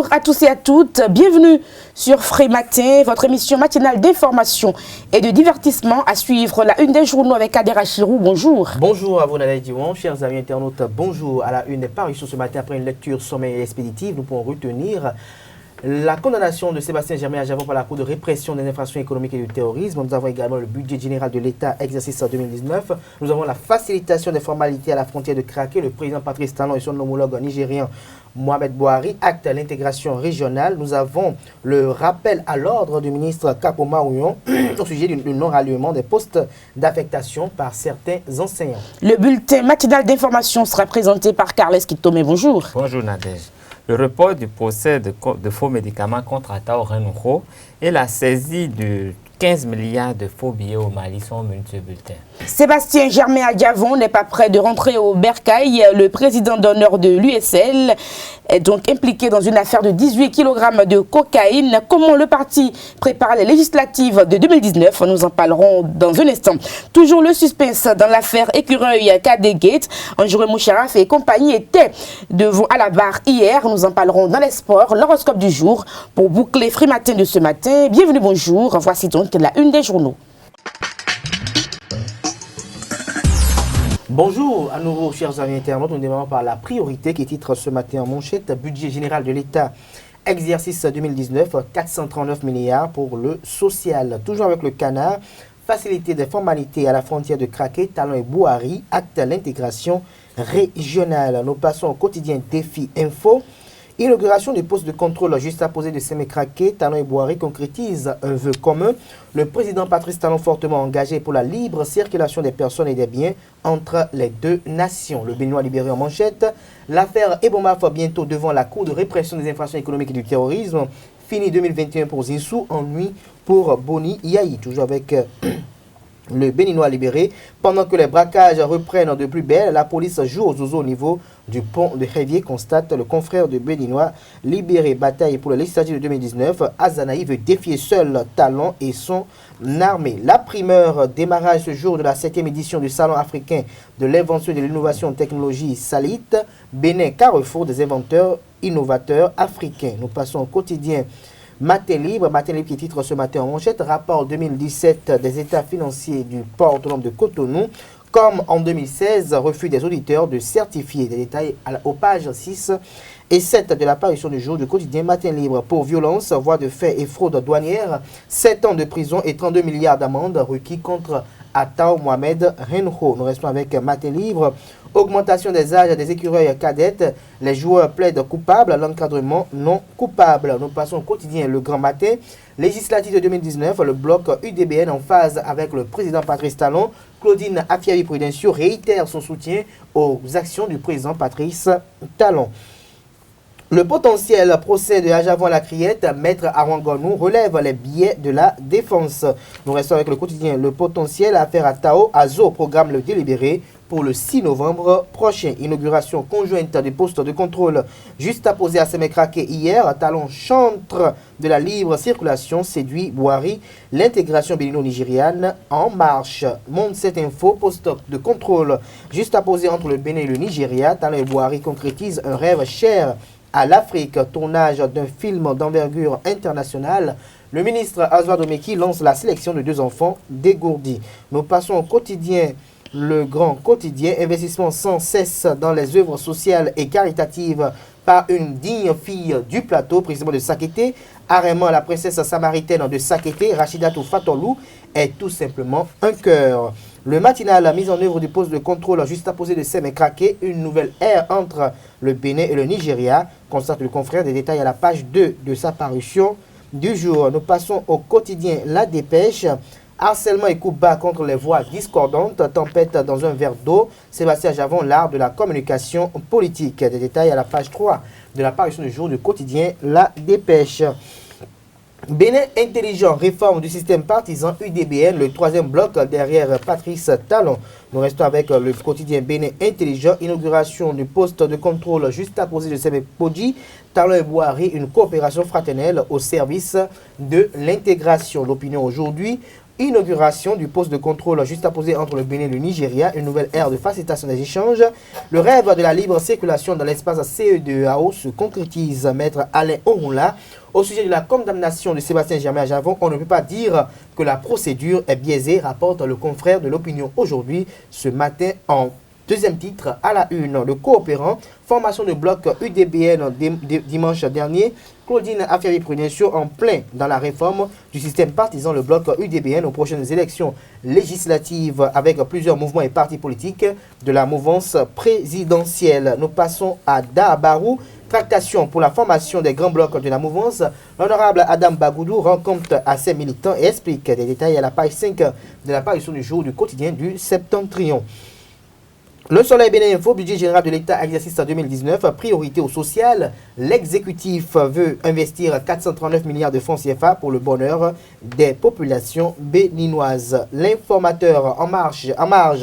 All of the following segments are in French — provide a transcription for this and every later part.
Bonjour à tous et à toutes, bienvenue sur Frais Matin, votre émission matinale d'information et de divertissement à suivre la une des journaux avec Kader Achirou. Bonjour. Bonjour à vous Nadège Diwan, chers amis internautes, bonjour à la une des parutions ce matin après une lecture sommaire et expéditive. Nous pouvons retenir la condamnation de Sébastien Germain Adjavon par la Cour de répression des infractions économiques et du terrorisme. Nous avons également le budget général de l'État, exercice 2019. Nous avons la facilitation des formalités à la frontière de Craqué. Le président Patrice Talon et son homologue nigérien Mohamed Bouhari actent l'intégration régionale. Nous avons le rappel à l'ordre du ministre Kapoma Ouyon au sujet du non-ralliement des postes d'affectation par certains enseignants. Le bulletin matinal d'information sera présenté par Carles Kitome. Bonjour. Bonjour Nadège. Le report du procès de faux médicaments contre Atao Renouho et la saisie de 15 milliards de faux billets au Mali sont menus ce bulletin. Sébastien Germain Adjavon n'est pas prêt de rentrer au bercail. Le président d'honneur de l'USL est donc impliqué dans une affaire de 18 kg de cocaïne. Comment le parti prépare les législatives de 2019? Nous en parlerons dans un instant. Toujours le suspense dans l'affaire Écureuil Kadegate. Anjouré Moucharaf et compagnie étaient devant à la barre hier. Nous en parlerons dans les sports. L'horoscope du jour pour boucler Free Matin de ce matin. Bienvenue, bonjour. Voici donc la une des journaux. Bonjour à nouveau, chers amis internautes. Nous démarrons par la priorité qui titre ce matin en manchette. Budget général de l'État, exercice 2019, 439 milliards pour le social. Toujours avec le canard, facilité des formalités à la frontière de Craqué, Talon et Bouhari, acte l'intégration régionale. Nous passons au quotidien Défi Info. Inauguration du poste de contrôle juste à poser de Sémé-Craqué, Talon et Bouhari concrétise un vœu commun. Le président Patrice Talon fortement engagé pour la libre circulation des personnes et des biens entre les deux nations. Le Béninois libéré en manchette. L'affaire Ebomaf bientôt devant la Cour de répression des infractions économiques et du terrorisme. Fini 2021 pour Zinsou, ennui pour Boni Yahi. Toujours avec le Béninois libéré. Pendant que les braquages reprennent de plus belle, la police joue aux oiseaux au niveau du pont de Révier, constate le confrère de Béninois libéré. Bataille pour le législatif de 2019. Azanaï veut défier seul Talon et son armée. La primeur, démarrage ce jour de la 7e édition du Salon africain de l'invention et de l'innovation en technologie Salit. Bénin, carrefour des inventeurs innovateurs africains. Nous passons au quotidien Matin Libre qui titre ce matin en manchette, rapport 2017 des états financiers du port autonome de Cotonou. Comme en 2016, refus des auditeurs de certifier. Des détails aux pages 6 et 7 de l'apparition du jour du quotidien Matin Libre. Pour violence, voie de fait et fraude douanière, 7 ans de prison et 32 milliards d'amendes requis contre Atao Mohamed Renouho. Nous restons avec Matin Libre. Augmentation des âges des écureuils cadettes. Les joueurs plaident coupables, l'encadrement non coupable. Nous passons au quotidien Le Grand Matin. Législative de 2019, le bloc UDBN en phase avec le président Patrice Talon. Claudine Afiavi-Prudencio réitère son soutien aux actions du président Patrice Talon. Le potentiel procès de Adjavon à la Criette, Maître Arangonou relève les biais de la défense. Nous restons avec le quotidien Le Potentiel, affaire à Tao, Azo programme le délibéré pour le 6 novembre prochain. Inauguration conjointe des postes de contrôle juste apposé à Sémé-Craqué hier. Talon chantre de la libre circulation séduit Bouhari. L'intégration bénino-nigériane en marche. Monde cette info, poste de contrôle juste apposé entre le Bénin et le Nigeria. Talon et Bouhari concrétisent un rêve cher à l'Afrique. Tournage d'un film d'envergure internationale. Le ministre Azwa Domeki lance la sélection de 2 enfants dégourdis. Nous passons au quotidien Le Grand Quotidien, investissement sans cesse dans les œuvres sociales et caritatives par une digne fille du plateau, précisément de Sakété. Arrêtement, la princesse samaritaine de Sakété, Rachidatou Fatolou, est tout simplement un cœur. Le matinal, la mise en œuvre du poste de contrôle juste apposé de Sémé-Craqué, une nouvelle ère entre le Bénin et le Nigeria, constate le confrère. Des détails à la page 2 de sa parution du jour. Nous passons au quotidien La Dépêche. Harcèlement et coups bas contre les voix discordantes, tempête dans un verre d'eau. Sébastien Adjavon, l'art de la communication politique. Des détails à la page 3 de la parution du jour du quotidien La Dépêche. Bénin intelligent, réforme du système partisan UDBN, le 3e bloc derrière Patrice Talon. Nous restons avec le quotidien Bénin intelligent, inauguration du poste de contrôle juste apposé de Sémé-Podji. Talon et Bouhari, une coopération fraternelle au service de l'intégration. L'opinion aujourd'hui, Inauguration du poste de contrôle juste apposé entre le Bénin et le Nigeria, une nouvelle ère de facilitation des échanges. Le rêve de la libre circulation dans l'espace CE2AO se concrétise. Maître Alain Orunla, au sujet de la condamnation de Sébastien Germain à Javon, on ne peut pas dire que la procédure est biaisée, rapporte le confrère de l'opinion aujourd'hui, ce matin en deuxième titre à la une. Le coopérant, formation de bloc UDBN dimanche dernier, Claudine Afiari-Prudencio en plein dans la réforme du système partisan, le bloc UDBN aux prochaines élections législatives avec plusieurs mouvements et partis politiques de la mouvance présidentielle. Nous passons à Dabarou. Tractation pour la formation des grands blocs de la mouvance. L'honorable Adam Bagoudou rend compte à ses militants et explique des détails à la page 5 de la parution du jour du quotidien du Septentrion. Le Soleil Bénin Info, budget général de l'État, exercice 2019, priorité au social. L'exécutif veut investir 439 milliards de francs CFA pour le bonheur des populations béninoises. L'informateur en marge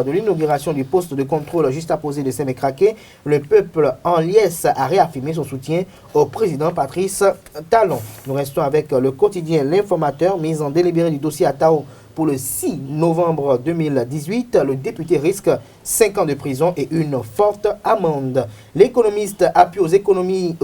de l'inauguration du poste de contrôle juste apposé de Sémécraqué, le peuple en liesse a réaffirmé son soutien au président Patrice Talon. Nous restons avec le quotidien L'Informateur, mise en délibéré du dossier à Tao. Pour le 6 novembre 2018, le député risque 5 ans de prison et une forte amende. L'économiste appuie aux économies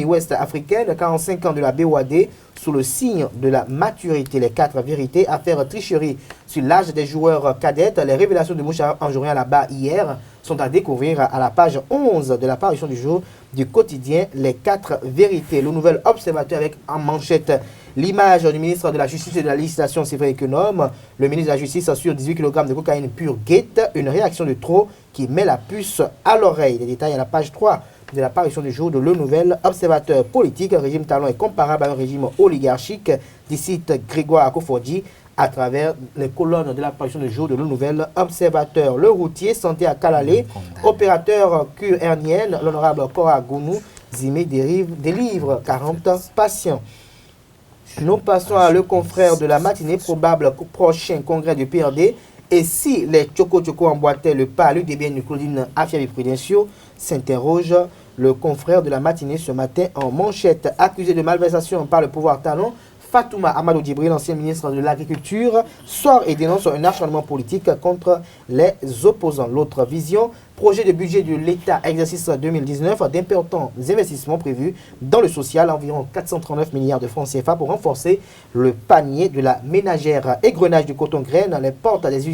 ouest-africaines, 45 ans de la BOAD, sous le signe de la maturité. Les 4 vérités, affaire tricherie sur l'âge des joueurs cadettes, les révélations de Moucha Anjourien là-bas hier sont à découvrir à la page 11 de la parution du jour du quotidien Les 4 vérités. Le nouvel observateur avec en manchette l'image du ministre de la Justice et de la Législation, Sévère Econome. Le ministre de la Justice sur 18 kg de cocaïne pure guette, une réaction de trop qui met la puce à l'oreille. Les détails à la page 3 de la parution du jour de Le Nouvel Observateur politique. Un régime Talon est comparable à un régime oligarchique, dit Grégoire Akofodji à travers les colonnes de la parution du jour de Le Nouvel Observateur. Le routier, santé à Kalalé, opérateur cure hernienne, l'honorable Cora Gounou Zimé délivre 40 patients. Nous passons à le confrère de la matinée, probable prochain congrès du PRD. Et si les Tchoko emboîtaient le pas à l'UDBN de Claudine Afiari-Prudencio, s'interroge le confrère de la matinée ce matin en manchette. Accusé de malversation par le pouvoir Talon, Fatouma Amadou Djibril, ancien ministre de l'Agriculture, sort et dénonce un acharnement politique contre les opposants. L'autre vision, projet de budget de l'État exercice 2019, d'importants investissements prévus dans le social, environ 439 milliards de francs CFA pour renforcer le panier de la ménagère. Égrenage du coton-graine, les portes des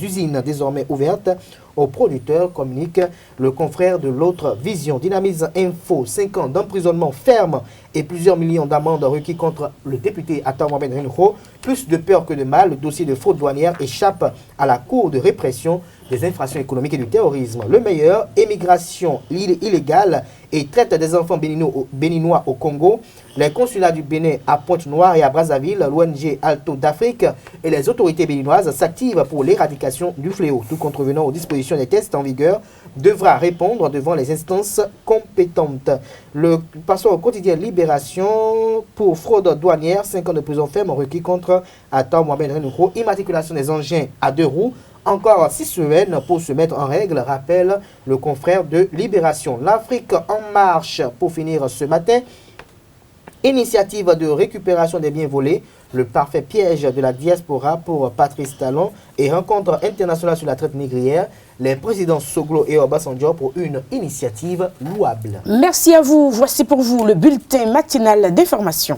usines désormais ouvertes aux producteurs, communique le confrère de l'autre vision. Dynamise Info, 5 ans d'emprisonnement ferme et plusieurs millions d'amendes requis contre le député Atta Mohamed Renho. Plus de peur que de mal, le dossier de fraude douanière échappe à la Cour de répression des infractions économiques et du terrorisme. Le meilleur, émigration illégale et traite des enfants béninois au Congo. Les consulats du Bénin à Pointe-Noire et à Brazzaville, l'ONG Alto d'Afrique et les autorités béninoises s'activent pour l'éradication du fléau. Tout contrevenant aux dispositions des tests en vigueur devra répondre devant les instances compétentes. Passons au quotidien Libération pour fraude douanière, 5 ans de prison ferme requis contre Atta Mohamed Renouko, immatriculation des engins à 2 roues. Encore 6 semaines pour se mettre en règle, rappelle le confrère de Libération. L'Afrique en marche pour finir ce matin. Initiative de récupération des biens volés, le parfait piège de la diaspora pour Patrice Talon et rencontre internationale sur la traite négrière. Les présidents Soglo et Obasanjo pour une initiative louable. Merci à vous. Voici pour vous le bulletin matinal d'information.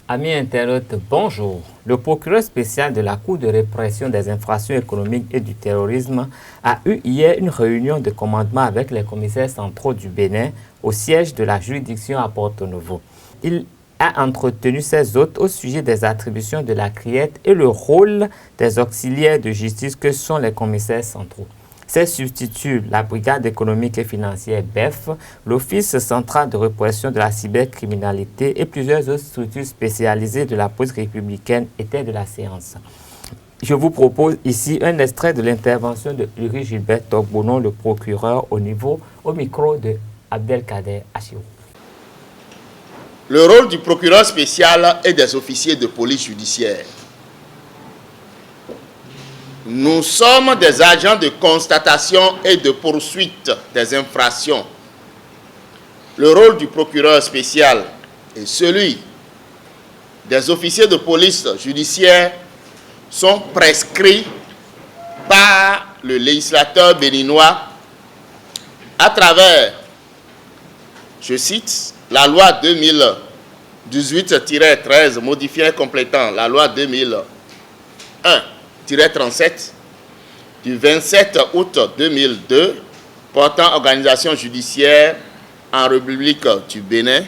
Amis internautes, bonjour. Le procureur spécial de la Cour de répression des infractions économiques et du terrorisme a eu hier une réunion de commandement avec les commissaires centraux du Bénin au siège de la juridiction à Porto-Novo. Il a entretenu ses hôtes au sujet des attributions de la criette et le rôle des auxiliaires de justice que sont les commissaires centraux. Ces substituts, la Brigade économique et financière BEF, l'Office central de répression de la cybercriminalité et plusieurs autres structures spécialisées de la police républicaine étaient de la séance. Je vous propose ici un extrait de l'intervention de Uri Gilbert Togbonon, le procureur au micro de Abdelkader Achirou. Le rôle du procureur spécial et des officiers de police judiciaire. Nous sommes des agents de constatation et de poursuite des infractions. Le rôle du procureur spécial est celui des officiers de police judiciaire sont prescrits par le législateur béninois à travers, je cite, la loi 2018-13 modifiant et complétant la loi 2001-37 du 27 août 2002 portant organisation judiciaire en République du Bénin,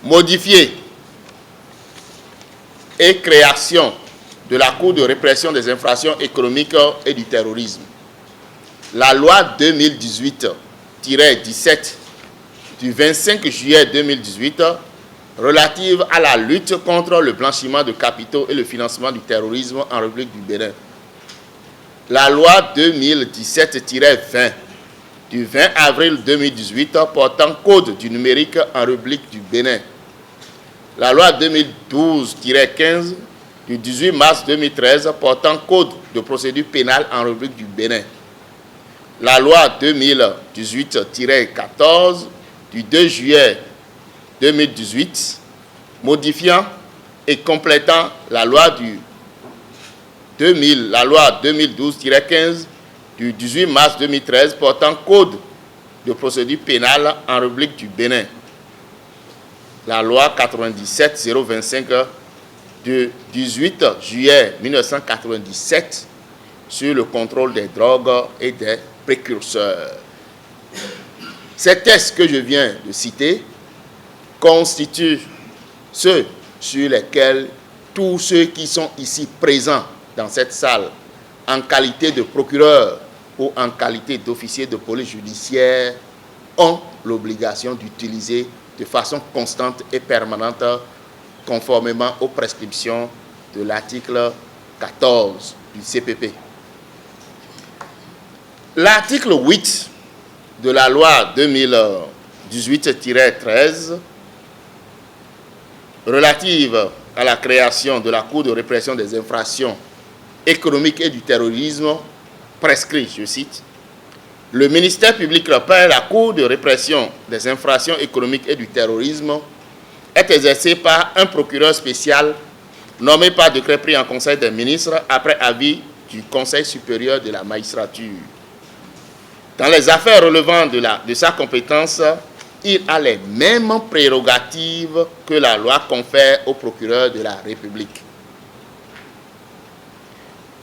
modifiée et création de la Cour de répression des infractions économiques et du terrorisme. La loi 2018-17 du 25 juillet 2018 relative à la lutte contre le blanchiment de capitaux et le financement du terrorisme en République du Bénin. La loi 2017-20 du 20 avril 2018 portant code du numérique en République du Bénin. La loi 2012-15 du 18 mars 2013 portant code de procédure pénale en République du Bénin. La loi 2018-14 du 2 juillet 2018 modifiant et complétant la loi 2012-15 du 18 mars 2013 portant code de procédure pénale en République du Bénin. La loi 97-025 du 18 juillet 1997 sur le contrôle des drogues et des précurseurs. Ces textes que je viens de citer constituent ceux sur lesquels tous ceux qui sont ici présents dans cette salle en qualité de procureur ou en qualité d'officier de police judiciaire ont l'obligation d'utiliser de façon constante et permanente conformément aux prescriptions de l'article 14 du CPP. L'article 8 de la loi 2018-13 relative à la création de la Cour de répression des infractions économiques et du terrorisme prescrit, je cite, le ministère public par la Cour de répression des infractions économiques et du terrorisme est exercé par un procureur spécial nommé par décret pris en Conseil des ministres après avis du Conseil supérieur de la magistrature. Dans les affaires relevant de sa compétence, il a les mêmes prérogatives que la loi confère au procureur de la République.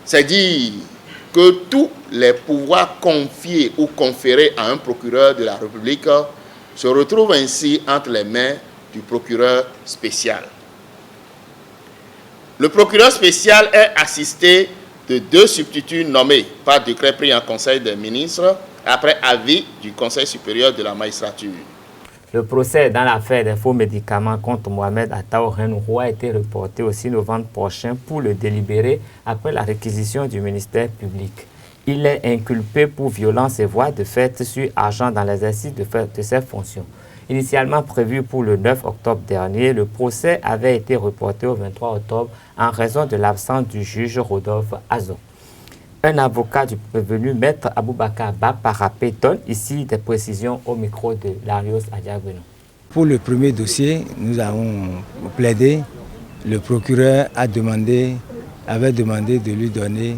C'est dire que tous les pouvoirs confiés ou conférés à un procureur de la République se retrouvent ainsi entre les mains du procureur spécial. Le procureur spécial est assisté de 2 substituts nommés par décret pris en Conseil des ministres après avis du Conseil supérieur de la magistrature. Le procès dans l'affaire des faux médicaments contre Mohamed Attao Renouroua a été reporté au 6 novembre prochain pour le délibérer après la réquisition du ministère public. Il est inculpé pour violence et voies de fait sur argent dans l'exercice de ses fonctions. Initialement prévu pour le 9 octobre dernier, le procès avait été reporté au 23 octobre en raison de l'absence du juge Rodolphe Azon. Un avocat du prévenu, maître Aboubakar Baparapé, donne ici des précisions au micro de Larios Adiagbeno. Pour le premier dossier, nous avons plaidé. Le procureur avait demandé de lui donner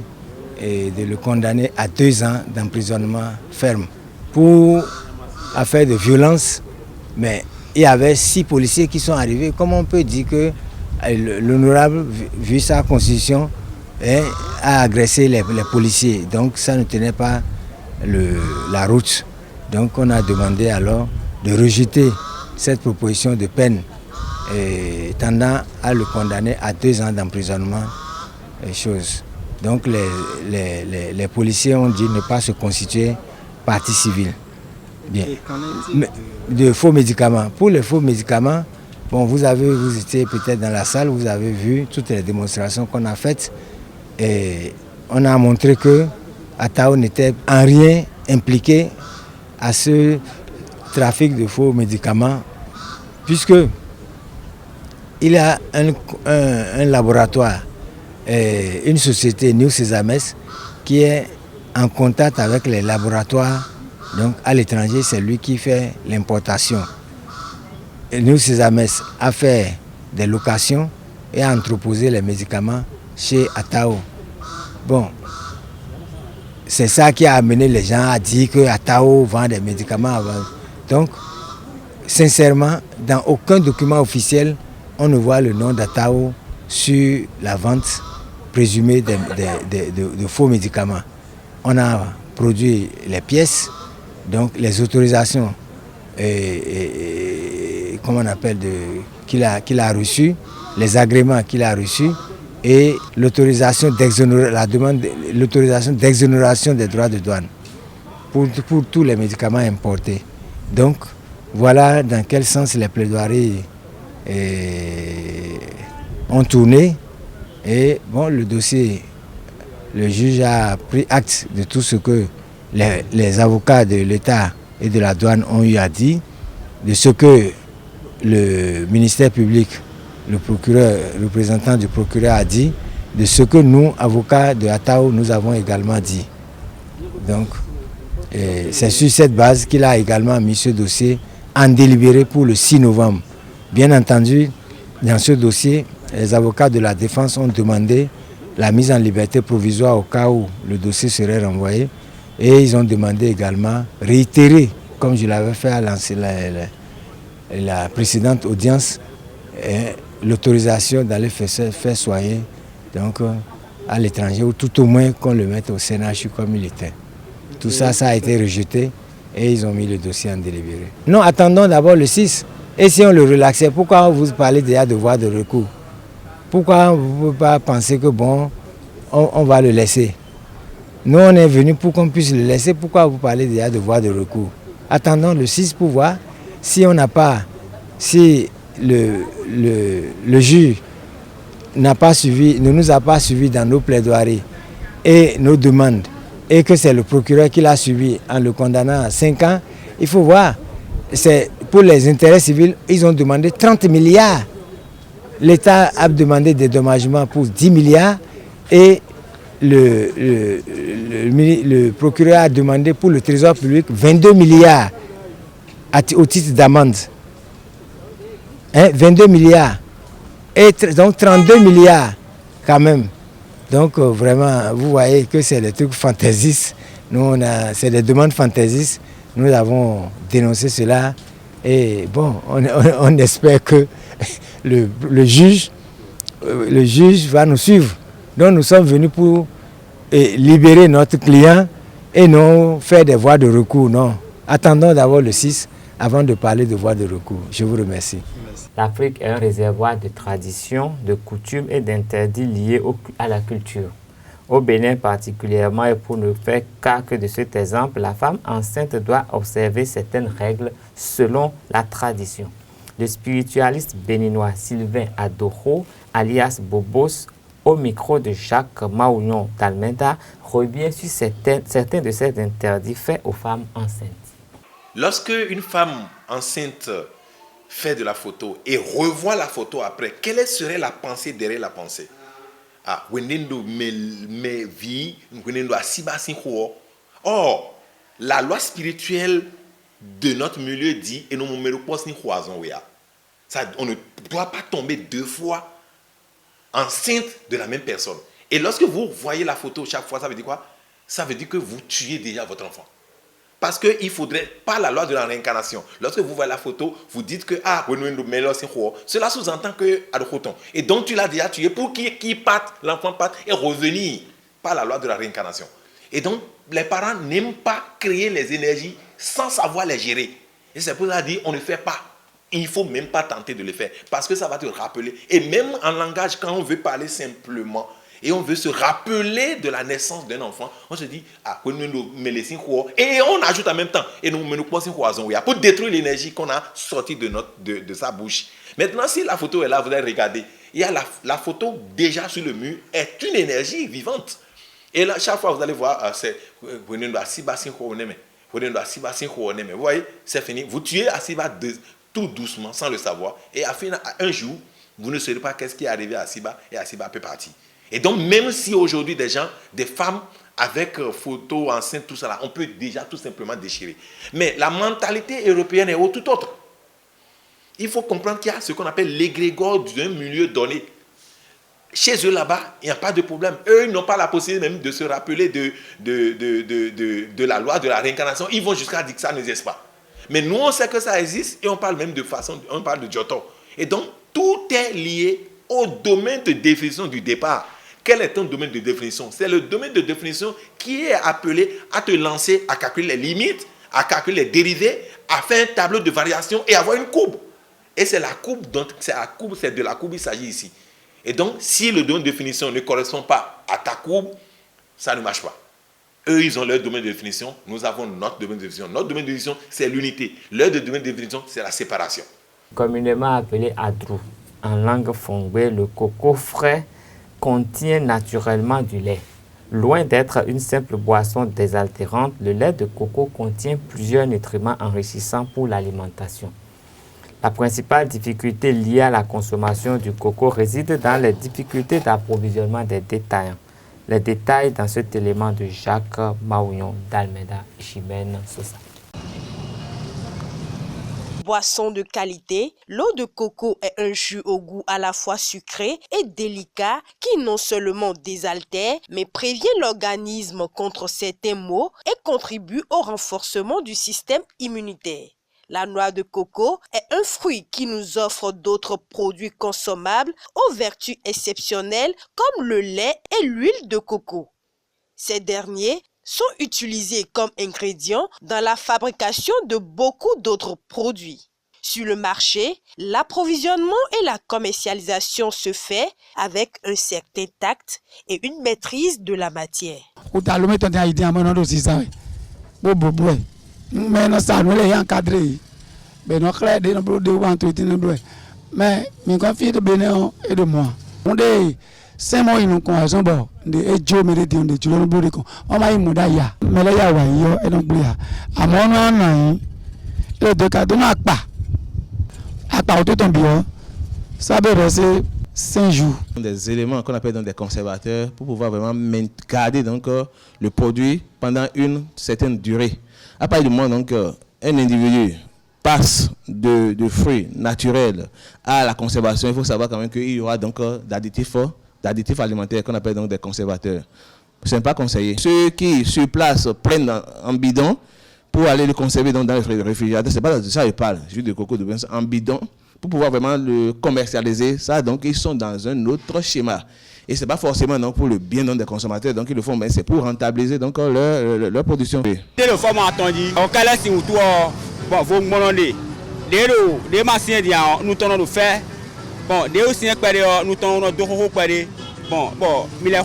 et de le condamner à 2 ans d'emprisonnement ferme. Pour affaire de violence, mais il y avait 6 policiers qui sont arrivés. Comment on peut dire que l'honorable, vu sa constitution, a agressé les policiers? Donc ça ne tenait pas la route. Donc on a demandé alors de rejeter cette proposition de peine tendant à le condamner à 2 ans d'emprisonnement. Donc les policiers ont dit ne pas se constituer partie civile. Bien. De faux médicaments. Pour les faux médicaments, bon, vous étiez peut-être dans la salle, vous avez vu toutes les démonstrations qu'on a faites. Et on a montré que Attao n'était en rien impliqué à ce trafic de faux médicaments, puisque il y a un laboratoire, une société, New Sesames, qui est en contact avec les laboratoires. Donc à l'étranger, c'est lui qui fait l'importation. New Sesames a fait des locations et a entreposé les médicaments chez Atao. Bon, c'est ça qui a amené les gens à dire que Atao vend des médicaments avant. Donc, sincèrement, dans aucun document officiel, on ne voit le nom d'Atao sur la vente présumée de faux médicaments. On a produit les pièces, donc les autorisations, comment on appelle, qu'il a reçues, les agréments qu'il a reçus et l'autorisation d'exonération des droits de douane pour tous les médicaments importés. Donc, voilà dans quel sens les plaidoiries ont tourné. Et bon, le dossier, le juge a pris acte de tout ce que les avocats de l'État et de la douane ont eu à dire, de ce que le ministère public, le représentant du procureur a dit, de ce que nous, avocats de Atao, nous avons également dit. Donc, c'est sur cette base qu'il a également mis ce dossier en délibéré pour le 6 novembre. Bien entendu, dans ce dossier, les avocats de la défense ont demandé la mise en liberté provisoire au cas où le dossier serait renvoyé. Et ils ont demandé également, réitérer, comme je l'avais fait à la précédente audience, l'autorisation d'aller faire soigner donc, à l'étranger, ou tout au moins qu'on le mette au CNHU comme il était. Tout ça, ça a été rejeté et ils ont mis le dossier en délibéré. Non, attendons d'abord le 6. Et si on le relaxait, pourquoi vous parlez déjà de voie de recours? Pourquoi vous ne pouvez pas penser que bon, on va le laisser? Nous, on est venus pour qu'on puisse le laisser. Pourquoi vous parlez déjà de voie de recours? Attendons le 6 pour voir si on n'a pas, si le juge n'a pas suivi, ne nous a pas suivis dans nos plaidoiries et nos demandes, et que c'est le procureur qui l'a suivi en le condamnant à 5 ans, il faut voir. C'est pour les intérêts civils, ils ont demandé 30 milliards. L'État a demandé des dédommagements pour 10 milliards et le procureur a demandé pour le trésor public 22 milliards au titre d'amende. 22 milliards. Et donc 32 milliards quand même. Donc vraiment, vous voyez que c'est des trucs fantaisistes. Nous, c'est des demandes fantaisistes. Nous avons dénoncé cela. Et bon, on espère que le juge va nous suivre. Donc nous sommes venus pour libérer notre client et non faire des voies de recours. Non. Attendons d'abord le 6 avant de parler de voies de recours. Je vous remercie. L'Afrique est un réservoir de traditions, de coutumes et d'interdits liés à la culture. Au Bénin particulièrement, et pour ne faire cas que de cet exemple, la femme enceinte doit observer certaines règles selon la tradition. Le spiritualiste béninois Sylvain Adoro, alias Bobos, au micro de Jacques Maouillon Talmenta, revient sur certains de ces interdits faits aux femmes enceintes. Lorsque une femme enceinte fait de la photo et revoit la photo après, quelle serait la pensée derrière la pensée? Ah, or, la loi spirituelle de notre milieu dit et on ne doit pas tomber 2 fois enceinte de la même personne. Et lorsque vous voyez la photo chaque fois, ça veut dire quoi? Ça veut dire que vous tuez déjà votre enfant. Parce qu'il ne faudrait pas la loi de la réincarnation. Lorsque vous voyez la photo, vous dites que cela sous-entend que et donc tu l'as déjà tué pour qu'il parte, l'enfant parte et revenir par la loi de la réincarnation. Et donc les parents n'aiment pas créer les énergies sans savoir les gérer. Et c'est pour ça qu'on ne fait pas. Il ne faut même pas tenter de le faire parce que ça va te rappeler. Et même en langage, quand on veut parler simplement, et on veut se rappeler de la naissance d'un enfant, on se dit, et on ajoute en même temps, et nous pour détruire l'énergie qu'on a sortie de sa bouche. Maintenant, si la photo est là, vous allez regarder, il y a la photo déjà sur le mur, est une énergie vivante. Et là, chaque fois, vous allez voir, vous voyez, c'est fini. Vous tuez Asiba tout doucement, sans le savoir, et à un jour, vous ne saurez pas qu'est-ce qui est arrivé à Asiba, et Asiba peut partir. Et donc, même si aujourd'hui, des femmes avec photos enceintes, tout ça, là, on peut déjà tout simplement déchirer. Mais la mentalité européenne est tout autre. Il faut comprendre qu'il y a ce qu'on appelle l'égrégore d'un milieu donné. Chez eux là-bas, il n'y a pas de problème. Eux, ils n'ont pas la possibilité même de se rappeler de la loi de la réincarnation. Ils vont jusqu'à dire que ça n'existe pas. Mais nous, on sait que ça existe et on parle même on parle de Giotto. Et donc, tout est lié au domaine de définition du départ. Quel est ton domaine de définition? C'est le domaine de définition qui est appelé à te lancer, à calculer les limites, à calculer les dérivés, à faire un tableau de variation et avoir une courbe. Et c'est la courbe, c'est de la courbe il s'agit ici. Et donc, si le domaine de définition ne correspond pas à ta courbe, ça ne marche pas. Eux, ils ont leur domaine de définition, nous avons notre domaine de définition. Notre domaine de définition, c'est l'unité. Leur domaine de définition, c'est la séparation. Communément appelé adrou, en langue fongbe, le coco frais contient naturellement du lait. Loin d'être une simple boisson désaltérante, le lait de coco contient plusieurs nutriments enrichissants pour l'alimentation. La principale difficulté liée à la consommation du coco réside dans les difficultés d'approvisionnement des détaillants. Les détails dans cet élément de Jacques Maouillon d'Almeida Chimène Sosa. Boisson de qualité, l'eau de coco est un jus au goût à la fois sucré et délicat qui non seulement désaltère, mais prévient l'organisme contre certains maux et contribue au renforcement du système immunitaire. La noix de coco est un fruit qui nous offre d'autres produits consommables aux vertus exceptionnelles comme le lait et l'huile de coco. Ces derniers sont utilisés comme ingrédients dans la fabrication de beaucoup d'autres produits. Sur le marché, l'approvisionnement et la commercialisation se fait avec un certain tact et une maîtrise de la matière. C'est moi qui convainc bon de ejo mere de onde julo no ko o ma imu da ya mele ya wa yo e no gbe ya amo no na e de ka do na pa apa o to ton bio ça peut rester 5 jours. Des éléments qu'on appelle donc des conservateurs pour pouvoir vraiment garder donc le produit pendant une certaine durée. À partir du moment donc un individu passe de fruits naturels à la conservation, il faut savoir quand même qu'il y aura donc d'additifs alimentaires qu'on appelle donc des conservateurs. Ce n'est pas conseillé. Ceux qui sur place prennent en bidon pour aller le conserver dans le réfrigérateur, c'est pas de ça qu'ils parlent, jus de coco en bidon, pour pouvoir vraiment le commercialiser. Ça, donc, ils sont dans un autre schéma. Et ce n'est pas forcément donc, pour le bien des consommateurs, donc ils le font, mais c'est pour rentabiliser donc, leur production. C'est le format attendu. Au cas là, si vous vous demandez, des machines, nous tenons de faire. Bon, des aussi nous tenons de faire. Bon, mais les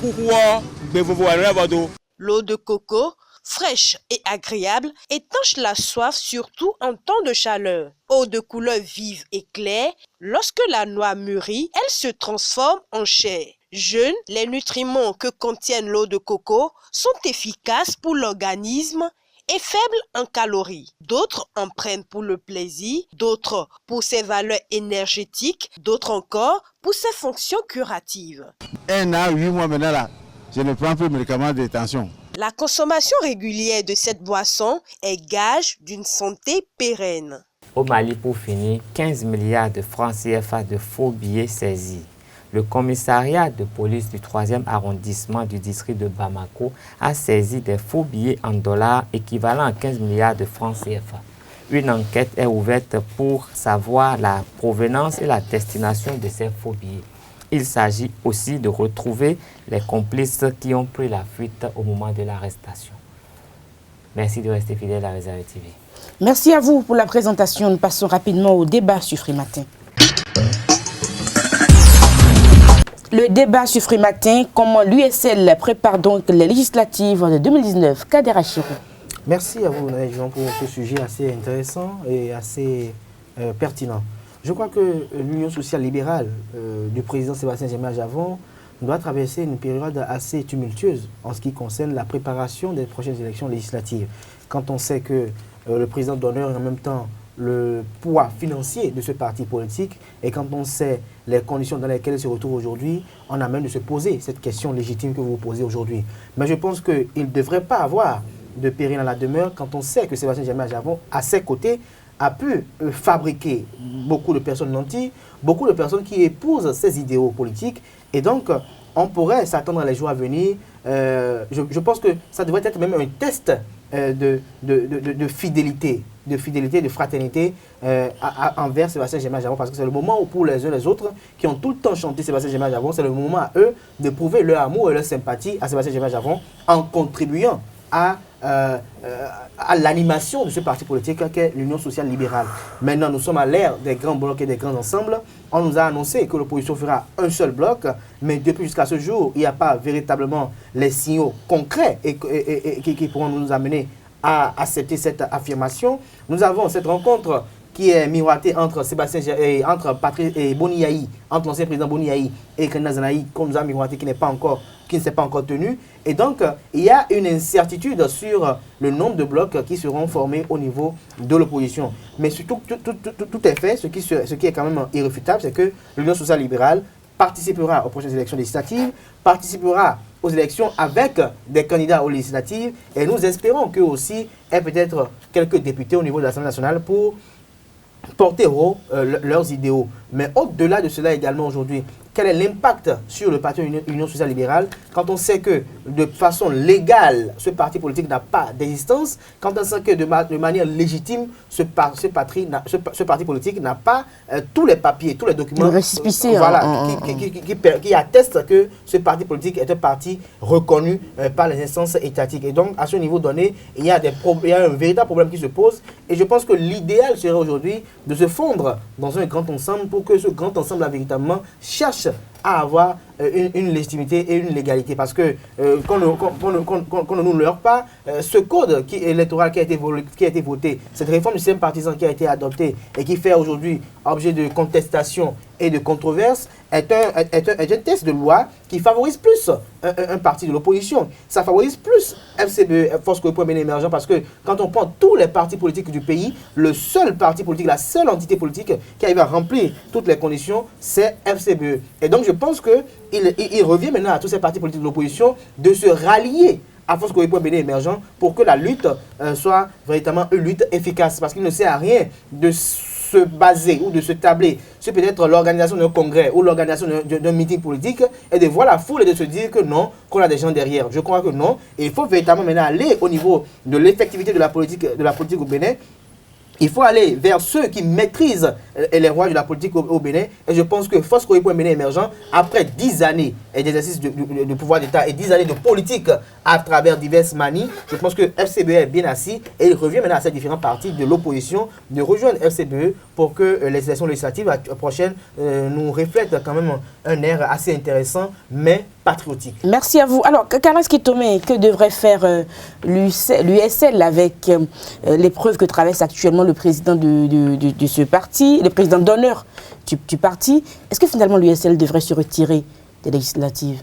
l'eau de coco, fraîche et agréable, étanche la soif surtout en temps de chaleur. Eau de couleur vive et claire, lorsque la noix mûrit, elle se transforme en chair. Jeunes, les nutriments que contiennent l'eau de coco sont efficaces pour l'organisme et faibles en calories. D'autres en prennent pour le plaisir, d'autres pour ses valeurs énergétiques, d'autres encore pour ses fonctions curatives. 1 an, 8 mois maintenant là, je ne prends plus de médicaments de tension. La consommation régulière de cette boisson est gage d'une santé pérenne. Au Mali, pour finir, 15 milliards de francs CFA de faux billets saisis. Le commissariat de police du 3e arrondissement du district de Bamako a saisi des faux billets en dollars équivalent à 15 milliards de francs CFA. Une enquête est ouverte pour savoir la provenance et la destination de ces faux billets. Il s'agit aussi de retrouver les complices qui ont pris la fuite au moment de l'arrestation. Merci de rester fidèle à Réserve TV. Merci à vous pour la présentation. Nous passons rapidement au débat sur Free Matin. Le débat sur Free Matin, comment l'USL prépare donc les législatives de 2019. Kader Achirou. Merci à vous, Naïjean, pour ce sujet assez intéressant et assez pertinent. Je crois que l'Union sociale libérale du président Sébastien Djemé-Ajavon doit traverser une période assez tumultueuse en ce qui concerne la préparation des prochaines élections législatives. Quand on sait que le président d'honneur est en même temps le poids financier de ce parti politique et quand on sait les conditions dans lesquelles il se retrouve aujourd'hui, on a même de se poser cette question légitime que vous posez aujourd'hui. Mais je pense qu'il ne devrait pas avoir de péril dans la demeure quand on sait que Sébastien Djemé-Ajavon, à ses côtés, a pu fabriquer beaucoup de personnes nantis, beaucoup de personnes qui épousent ces idéaux politiques. Et donc, on pourrait s'attendre à les jours à venir. Je pense que ça devrait être même un test de fidélité, de fraternité envers Sébastien Germain Javon, parce que c'est le moment où pour les uns et les autres qui ont tout le temps chanté Sébastien Germain Javon, c'est le moment à eux de prouver leur amour et leur sympathie à Sébastien Germain Javon en contribuant à l'animation de ce parti politique qu'est l'Union sociale libérale. Maintenant, nous sommes à l'ère des grands blocs et des grands ensembles. On nous a annoncé que l'opposition fera un seul bloc, mais depuis jusqu'à ce jour, il n'y a pas véritablement les signaux concrets qui pourront nous amener à accepter cette affirmation. Nous avons cette rencontre qui est miroitée entre Sébastien et entre Patrice et Boni Yayi, entre l'ancien président Boni Yayi et Kenda Zanaï, qu'on nous a miroité, qui ne s'est pas encore tenu. Et donc, il y a une incertitude sur le nombre de blocs qui seront formés au niveau de l'opposition. Mais surtout, tout est fait. Ce qui est quand même irréfutable, c'est que l'Union sociale libérale participera aux prochaines élections législatives, participera aux élections avec des candidats aux législatives. Et nous espérons qu'eux aussi aient peut-être quelques députés au niveau de l'Assemblée nationale pour porter haut leurs idéaux. Mais au-delà de cela également aujourd'hui, quel est l'impact sur le parti Union sociale libérale quand on sait que de façon légale, ce parti politique n'a pas d'existence, quand on sait que de manière légitime, ce parti politique n'a pas tous les papiers, tous les documents qui attestent que ce parti politique est un parti reconnu par les instances étatiques. Et donc, à ce niveau donné, il y a un véritable problème qui se pose. Et je pense que l'idéal serait aujourd'hui de se fondre dans un grand ensemble pour que ce grand ensemble véritablement cherche à avoir une légitimité et une légalité. Parce que qu'on ne nous leurre pas, ce code électoral qui a été voté, cette réforme du système partisan qui a été adoptée et qui fait aujourd'hui objet de contestation et de controverse est un texte de loi qui favorise plus un parti de l'opposition. Ça favorise plus FCBE, Force Cohésion Bénin Émergent, parce que quand on prend tous les partis politiques du pays, le seul parti politique, la seule entité politique qui arrive à remplir toutes les conditions, c'est FCBE. Et donc je pense qu'il revient maintenant à tous ces partis politiques de l'opposition de se rallier à Force Cohésion Bénin Émergent pour que la lutte soit véritablement une lutte efficace. Parce qu'il ne sert à rien de se baser ou de se tabler sur peut-être l'organisation d'un congrès ou l'organisation d'un meeting politique et de voir la foule et de se dire que non, qu'on a des gens derrière. Je crois que non. Et il faut véritablement maintenant aller au niveau de l'effectivité de la politique au Bénin. Il faut aller vers ceux qui maîtrisent les rouages de la politique au Bénin. Et je pense que Force Cohésion Bénin Émergent, après 10 années d'exercice de pouvoir d'État et 10 années de politique à travers diverses manies, je pense que FCBE est bien assis et il revient maintenant à ces différents partis de l'opposition de rejoindre FCBE pour que les élections législatives prochaines nous reflètent quand même un air assez intéressant, mais patriotique. Merci à vous. Alors, Carlos Kitome, que devrait faire l'USL avec les preuves que traverse actuellement le président de ce parti, le président d'honneur du parti? Est-ce que finalement l'USL devrait se retirer des législatives?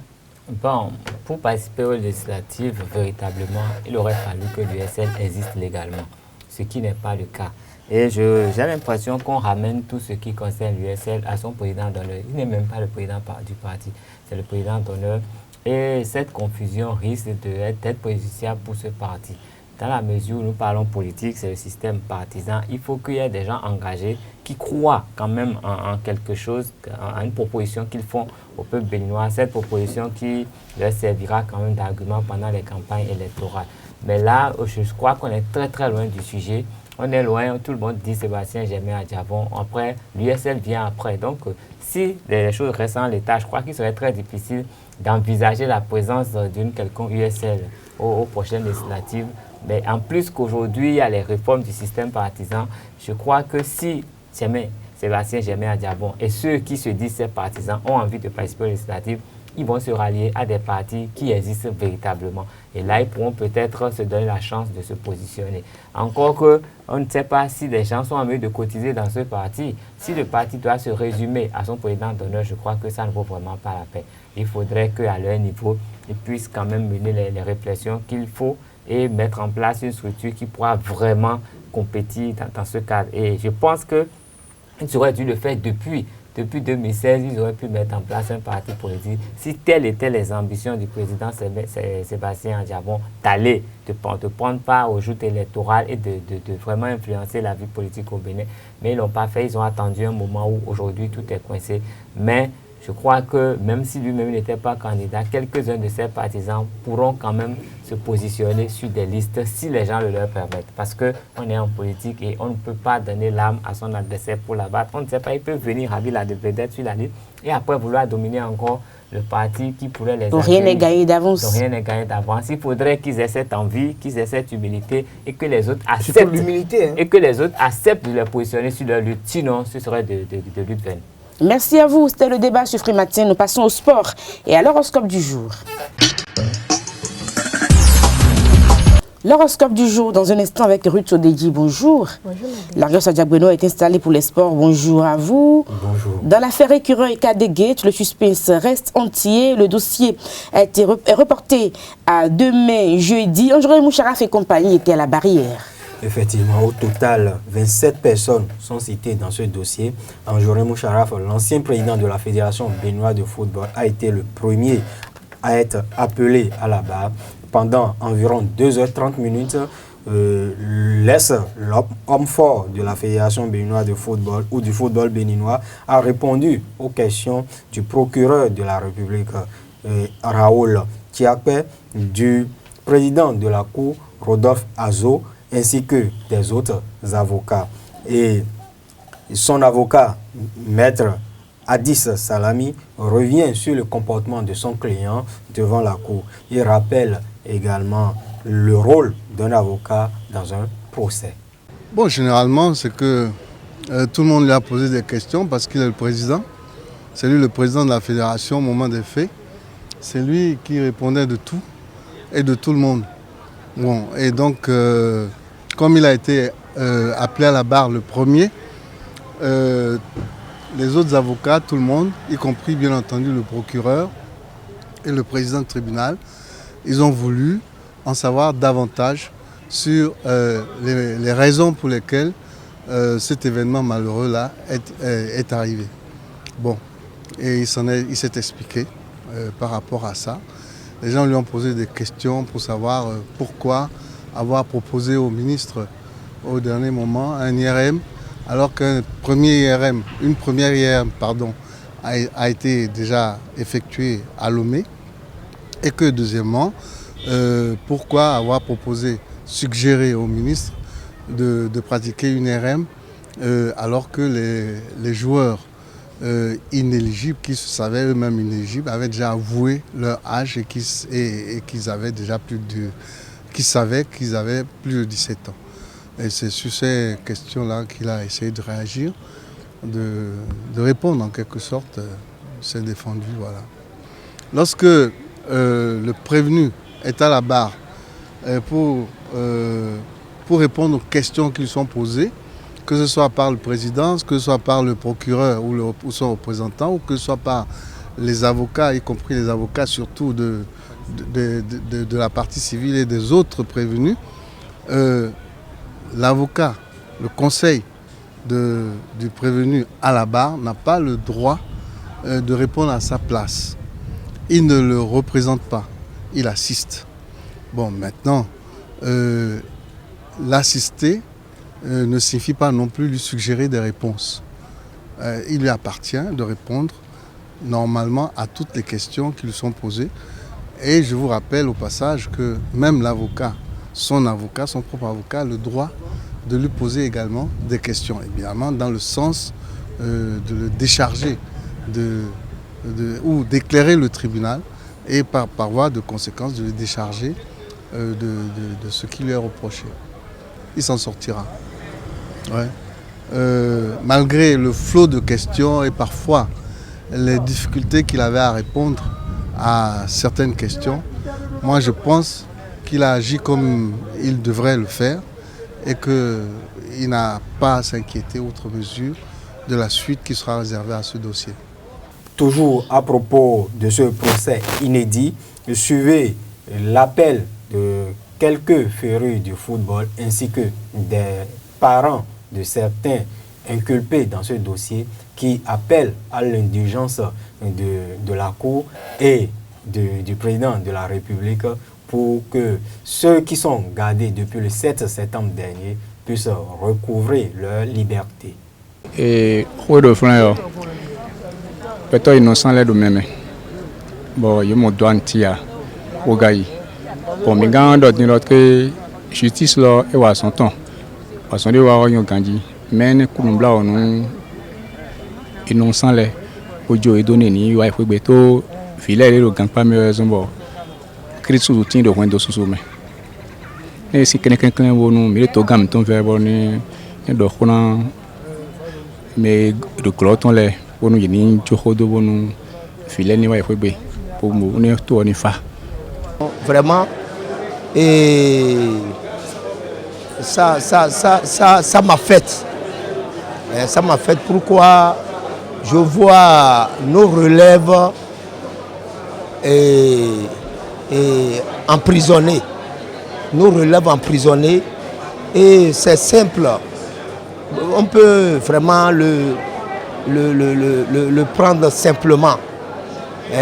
Bon, pour participer aux législatives, véritablement, il aurait fallu que l'USL existe légalement, ce qui n'est pas le cas. Et j'ai l'impression qu'on ramène tout ce qui concerne l'USL à son président d'honneur. Il n'est même pas le président du parti, c'est le président d'honneur. Et cette confusion risque d'être préjudiciable pour ce parti. Dans la mesure où nous parlons politique, c'est le système partisan, il faut qu'il y ait des gens engagés qui croient quand même en quelque chose, en une proposition qu'ils font au peuple béninois, cette proposition qui leur servira quand même d'argument pendant les campagnes électorales. Mais là, je crois qu'on est très très loin du sujet. On est loin, tout le monde dit Sébastien Germain Adjavon. Après, l'USL vient après. Donc, si les choses restent en l'état, je crois qu'il serait très difficile d'envisager la présence d'une quelconque USL aux prochaines législatives. Mais en plus qu'aujourd'hui, il y a les réformes du système partisan, je crois que si Sébastien Germain Adjavon et ceux qui se disent ces partisans ont envie de participer aux législatives, ils vont se rallier à des partis qui existent véritablement. Et là, ils pourront peut-être se donner la chance de se positionner. Encore qu'on ne sait pas si les gens sont en mesure de cotiser dans ce parti. Si le parti doit se résumer à son président d'honneur, je crois que ça ne vaut vraiment pas la peine. Il faudrait qu'à leur niveau, ils puissent quand même mener les réflexions qu'il faut et mettre en place une structure qui pourra vraiment compétir dans ce cadre. Et je pense qu'ils auraient dû le faire depuis depuis 2016, ils auraient pu mettre en place un parti politique si telles étaient les ambitions du président Sébastien Adjabon d'aller, de prendre part aux joutes électorales et de vraiment influencer la vie politique au Bénin. Mais ils ne l'ont pas fait, ils ont attendu un moment où aujourd'hui tout est coincé. Mais je crois que même si lui-même n'était pas candidat, quelques-uns de ses partisans pourront quand même se positionner sur des listes si les gens le leur permettent. Parce qu'on est en politique et on ne peut pas donner l'arme à son adversaire pour la battre. On ne sait pas, il peut venir avec la vedette sur la liste et après vouloir dominer encore le parti qui pourrait les Donc rien n'est gagné d'avance. Donc rien n'est gagné d'avance. Il faudrait qu'ils aient cette envie, qu'ils aient cette humilité et que les autres acceptent. C'est l'humilité. Hein. Et que les autres acceptent de les positionner sur leur lutte. Sinon, ce serait de lutte vaine. Merci à vous, c'était le débat sur Free Matin. Nous passons au sport et à l'horoscope du jour. L'horoscope du jour dans un instant avec Ruth Odedji. Bonjour. Bonjour. Larios Adjabeno est installé pour les sports. Bonjour à vous. Bonjour. Dans l'affaire récurrente et cas de Gate, le suspense reste entier. Le dossier a été reporté à demain jeudi. André Moucharaf et compagnie étaient à la barrière. Effectivement, au total, 27 personnes sont citées dans ce dossier. André Moucharaf, l'ancien président de la Fédération béninoise de football, a été le premier à être appelé à la barre. Pendant environ 2h30 minutes, l'homme fort de la Fédération béninoise de football ou du football béninois a répondu aux questions du procureur de la République, Raoul Tiakpe, du président de la Cour, Rodolphe Azo, ainsi que des autres avocats. Et son avocat, maître Addis Salami, revient sur le comportement de son client devant la cour. Il rappelle également le rôle d'un avocat dans un procès. Bon, généralement, c'est que tout le monde lui a posé des questions parce qu'il est le président. C'est lui le président de la fédération au moment des faits. C'est lui qui répondait de tout et de tout le monde. Bon, et donc, comme il a été appelé à la barre le premier, les autres avocats, tout le monde, y compris bien entendu le procureur et le président du tribunal, ils ont voulu en savoir davantage sur les raisons pour lesquelles cet événement malheureux-là est arrivé. Bon, et il s'est expliqué par rapport à ça. Les gens lui ont posé des questions pour savoir pourquoi avoir proposé au ministre au dernier moment un IRM, alors qu'une première IRM a été déjà effectuée à Lomé, et que deuxièmement, pourquoi avoir proposé, suggéré au ministre de pratiquer une IRM alors que les joueurs inéligibles, qui se savaient eux-mêmes inéligibles, avaient déjà avoué leur âge et qu'ils avaient déjà qu'ils savaient qu'ils avaient plus de 17 ans. Et c'est sur ces questions-là qu'il a essayé de réagir, de répondre en quelque sorte, s'est défendu. Voilà. Lorsque le prévenu est à la barre pour répondre aux questions qui lui sont posées, que ce soit par le président, que ce soit par le procureur ou son représentant, ou que ce soit par les avocats, y compris les avocats surtout de la partie civile et des autres prévenus, l'avocat, le conseil du prévenu à la barre n'a pas le droit de répondre à sa place. Il ne le représente pas, il assiste. Bon, maintenant, l'assister ne signifie pas non plus lui suggérer des réponses. Il lui appartient de répondre normalement à toutes les questions qui lui sont posées. Et je vous rappelle au passage que même l'avocat, son propre avocat, a le droit de lui poser également des questions, évidemment dans le sens de le décharger ou d'éclairer le tribunal et par voie de conséquence de le décharger de ce qui lui est reproché. Il s'en sortira. Ouais. Malgré le flot de questions et parfois les difficultés qu'il avait à répondre à certaines questions, moi je pense qu'il a agi comme il devrait le faire et qu'il n'a pas à s'inquiéter outre mesure de la suite qui sera réservée à ce dossier. Toujours à propos de ce procès inédit, suivez l'appel de quelques férus du football ainsi que des parents de certains inculpés dans ce dossier qui appellent à l'indulgence de la Cour et du président de la République pour que ceux qui sont gardés depuis le 7 septembre dernier puissent recouvrer leur liberté. Et de frère, peut-être innocent les deux mêmes. Bon, il me doit tia au gars. Bon, mais quand on dit que justice là est à son temps, parce qu'on ditว่าon gagné, mais ne kumbla on innocent les audio et donné ni ouais faut beto filer les gang pas mais zombo. Christ soutient de point de sous-sommet. Et si quelqu'un veut nous mais to gam ton faire bon ni do khona mais de cloton les pour nous yini chokodo pour nous filer ni ouais faut be pour nous on est tout on fa. Vraiment et ça m'a fait. Ça m'a fait pourquoi je vois nos relèves emprisonnés. Nos relèves emprisonnés. Et c'est simple. On peut vraiment le prendre simplement.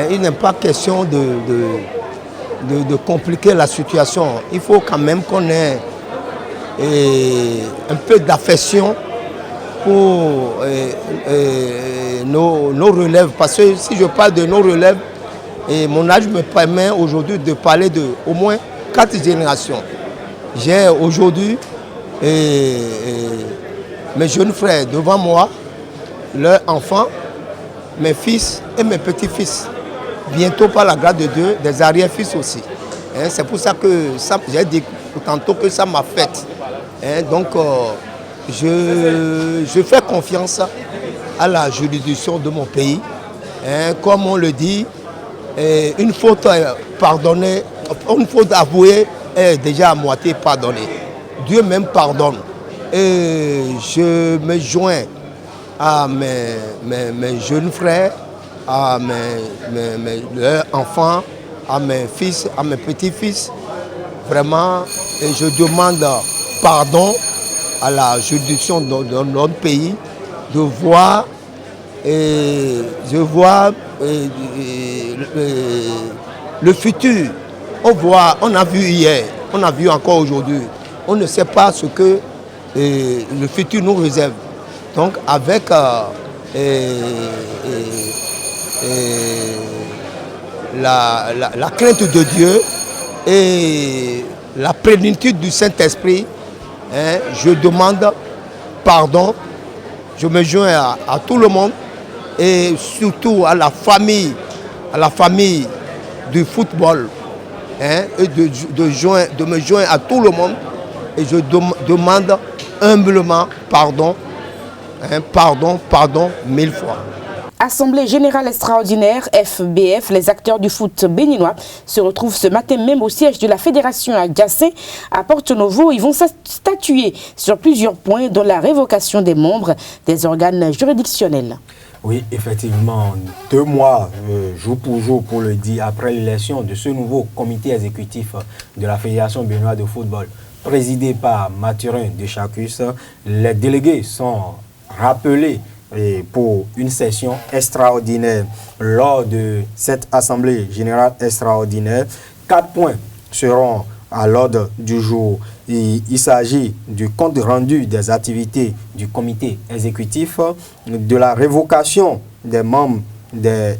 Il n'est pas question de compliquer la situation. Il faut quand même qu'on ait un peu d'affection pour nos relèves. Parce que si je parle de nos relèves, mon âge me permet aujourd'hui de parler de au moins 4 générations. J'ai aujourd'hui mes jeunes frères devant moi, leurs enfants, mes fils et mes petits-fils. Bientôt, par la grâce de Dieu, des arrière-fils aussi. C'est pour ça que j'ai dit tantôt que ça m'a fait. Donc, je fais confiance à la juridiction de mon pays. Comme on le dit, une faute pardonnée, une faute avouée est déjà à moitié pardonnée. Dieu même pardonne. Et je me joins à mes jeunes frères, à leurs enfants, à mes fils, à mes petits-fils. Vraiment, et je demande pardon à la juridiction de notre pays de voir le futur. On a vu hier, on a vu encore aujourd'hui. On ne sait pas ce que le futur nous réserve. Donc avec la crainte de Dieu et la plénitude du Saint-Esprit, je demande pardon. Je me joins à tout le monde et surtout à la famille du football, et de me joindre à tout le monde. Et je demande humblement pardon, pardon 1000 fois. Assemblée générale extraordinaire FBF, les acteurs du foot béninois se retrouvent ce matin même au siège de la fédération à Diassé, à Porto-Novo. Ils vont statuer sur plusieurs points, dont la révocation des membres des organes juridictionnels. Oui, effectivement, 2 mois, jour pour jour, pour le dire, après l'élection de ce nouveau comité exécutif de la Fédération béninoise de football, présidé par Mathurin de Chacus, les délégués sont rappelés pour une session extraordinaire. Lors de cette Assemblée générale extraordinaire, 4 points seront à l'ordre du jour. Il s'agit du compte rendu des activités du comité exécutif, de la révocation des membres des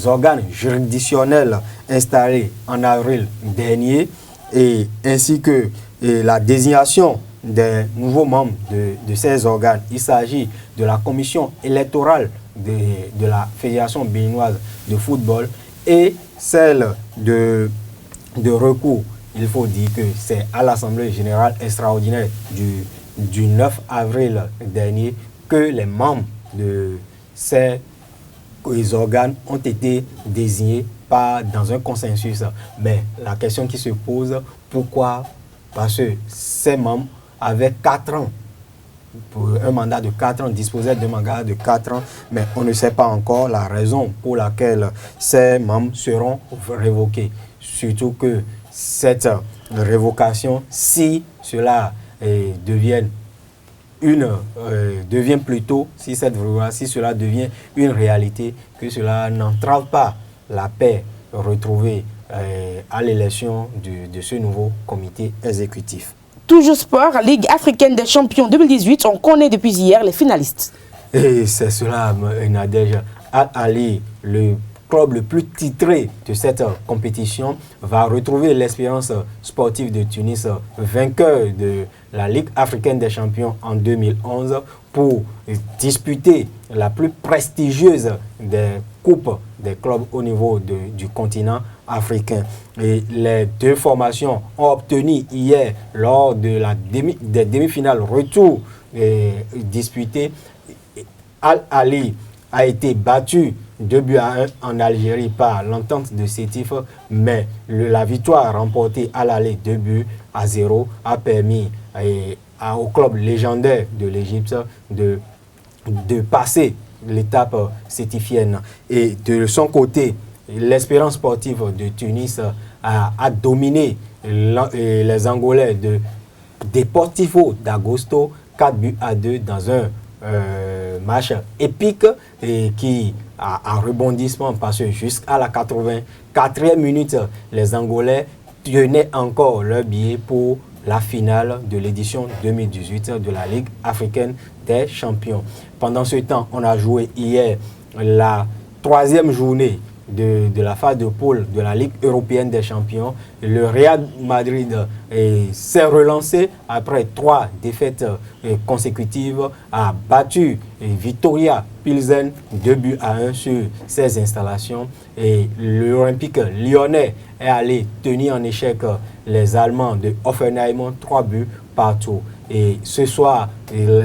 organes juridictionnels installés en avril dernier, et ainsi que la désignation des nouveaux membres de ces organes. Il s'agit de la commission électorale de la Fédération béninoise de football et celle de recours. Il faut dire que c'est à l'Assemblée générale extraordinaire du 9 avril dernier que les membres de ces organes ont été désignés dans un consensus. Mais la question qui se pose, pourquoi? Parce que ces membres avaient 4 ans, pour un mandat de 4 ans, disposaient d'un mandat de 4 ans, mais on ne sait pas encore la raison pour laquelle ces membres seront révoqués. Surtout que cette révocation, si cela devienne devient plutôt, si cela devient une réalité, que cela n'entrave pas la paix retrouvée à l'élection de ce nouveau comité exécutif. Toujours sport, Ligue africaine des champions 2018, on connaît depuis hier les finalistes. Et c'est cela, Nadège. Al-Ali, le club le plus titré de cette compétition, va retrouver l'Espérance sportive de Tunis, vainqueur de la Ligue africaine des champions en 2011, pour disputer la plus prestigieuse des coupes des clubs au niveau du continent africain. Et les deux formations ont obtenu hier, lors de des demi-finales retour disputées, Al-Ali a été battu 2-1 en Algérie par l'entente de Sétif, mais la victoire remportée à l'aller 2-0 a permis au club légendaire de l'Égypte de passer l'étape sétifienne. Et de son côté, l'Espérance sportive de Tunis a dominé les Angolais de Deportivo d'Agosto 4-2 dans un match épique et qui a un rebondissement parce que jusqu'à la 84e minute, les Angolais tenaient encore leur billet pour la finale de l'édition 2018 de la Ligue africaine des champions. Pendant ce temps, on a joué hier la 3e journée de la phase de poule de la Ligue européenne des champions. Le Real Madrid s'est relancé après 3 défaites consécutives, a battu Victoria Pilsen 2-1 sur ses installations, et l'Olympique lyonnais est allé tenir en échec les Allemands de Hoffenheim 3-2. Et ce soir,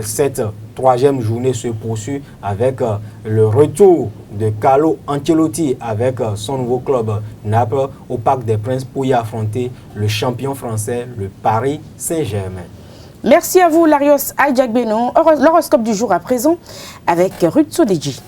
cette 3e journée se poursuit avec le retour de Carlo Ancelotti avec son nouveau club Naples au Parc des Princes pour y affronter le champion français, le Paris Saint-Germain. Merci à vous, Larios Aïdjagbeno. L'horoscope du jour à présent avec Ruth Sodeji.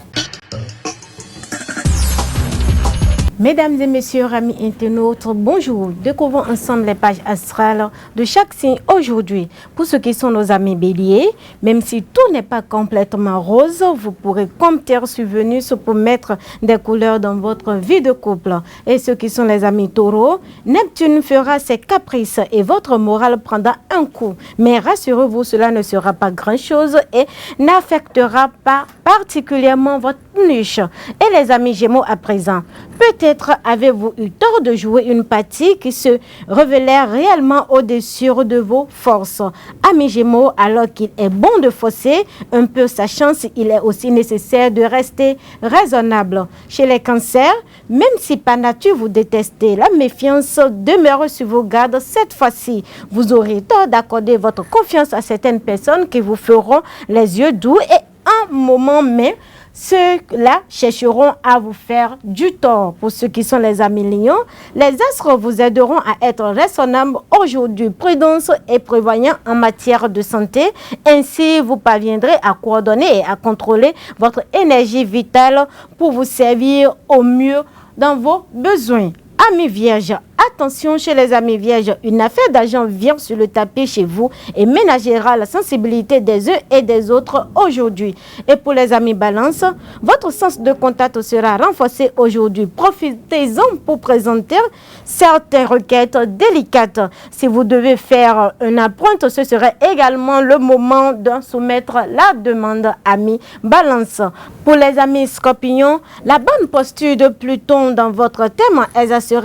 Mesdames et messieurs, amis internautes, bonjour. Découvrons ensemble les pages astrales de chaque signe aujourd'hui. Pour ceux qui sont nos amis béliers, même si tout n'est pas complètement rose, vous pourrez compter sur Vénus pour mettre des couleurs dans votre vie de couple. Et ceux qui sont les amis taureaux, Neptune fera ses caprices et votre morale prendra un coup. Mais rassurez-vous, cela ne sera pas grand-chose et n'affectera pas particulièrement votre niche. Et les amis Gémeaux à présent, peut-être avez-vous eu tort de jouer une partie qui se révélait réellement au-dessus de vos forces. Amis Gémeaux, alors qu'il est bon de fausser un peu sa chance, il est aussi nécessaire de rester raisonnable. Chez les cancers, même si par nature vous détestez la méfiance, demeurez sur vos gardes cette fois-ci. Vous aurez tort d'accorder votre confiance à certaines personnes qui vous feront les yeux doux et un moment mais ceux-là chercheront à vous faire du tort. Pour ceux qui sont les amis lions, les astres vous aideront à être raisonnables aujourd'hui, prudence et prévoyant en matière de santé. Ainsi, vous parviendrez à coordonner et à contrôler votre énergie vitale pour vous servir au mieux dans vos besoins. Amis vierges, attention chez les amis vierges, une affaire d'argent vient sur le tapis chez vous et ménagera la sensibilité des uns et des autres aujourd'hui. Et pour les amis balance, votre sens de contact sera renforcé aujourd'hui. Profitez-en pour présenter certaines requêtes délicates. Si vous devez faire un apprenti, ce serait également le moment de soumettre la demande, amis balance. Pour les amis scorpions, la bonne posture de Pluton dans votre thème exercera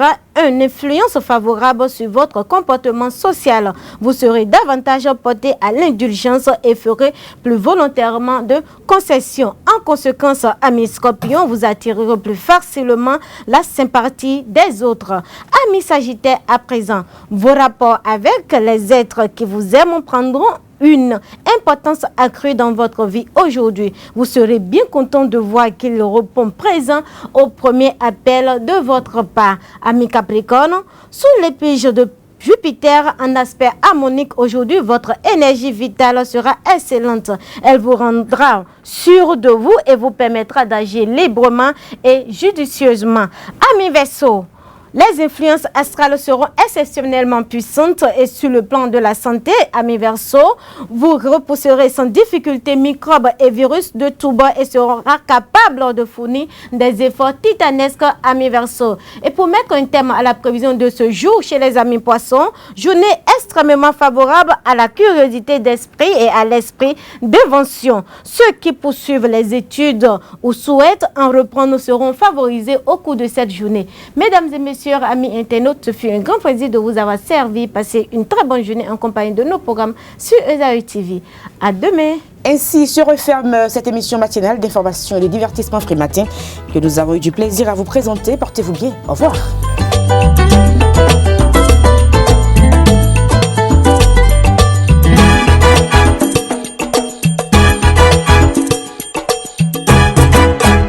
une influence favorable sur votre comportement social. Vous serez davantage porté à l'indulgence et ferez plus volontairement de concessions. En conséquence, amis scorpions, vous attirerez plus facilement la sympathie des autres. Amis sagittaires, à présent, vos rapports avec les êtres qui vous aiment prendront une importance accrue dans votre vie aujourd'hui. Vous serez bien content de voir qu'il répond présent au premier appel de votre part. Amis Capricorne, sous l'épige de Jupiter en aspect harmonique aujourd'hui, votre énergie vitale sera excellente. Elle vous rendra sûr de vous et vous permettra d'agir librement et judicieusement. Amis Verseau, Les influences astrales seront exceptionnellement puissantes et sur le plan de la santé, amis Verseau, vous repousserez sans difficulté microbes et virus de tout bas et seront capables de fournir des efforts titanesques, amis Verseau. Et pour mettre un terme à la prévision de ce jour chez les amis Poissons, journée extrêmement favorable à la curiosité d'esprit et à l'esprit d'invention. Ceux qui poursuivent les études ou souhaitent en reprendre seront favorisés au cours de cette journée. Mesdames et messieurs, amis internautes, ce fut un grand plaisir de vous avoir servi. Passez une très bonne journée en compagnie de nos programmes sur ESAE TV. À demain. Ainsi se referme cette émission matinale d'information et de divertissement Free Matin que nous avons eu du plaisir à vous présenter. Portez-vous bien. Au revoir.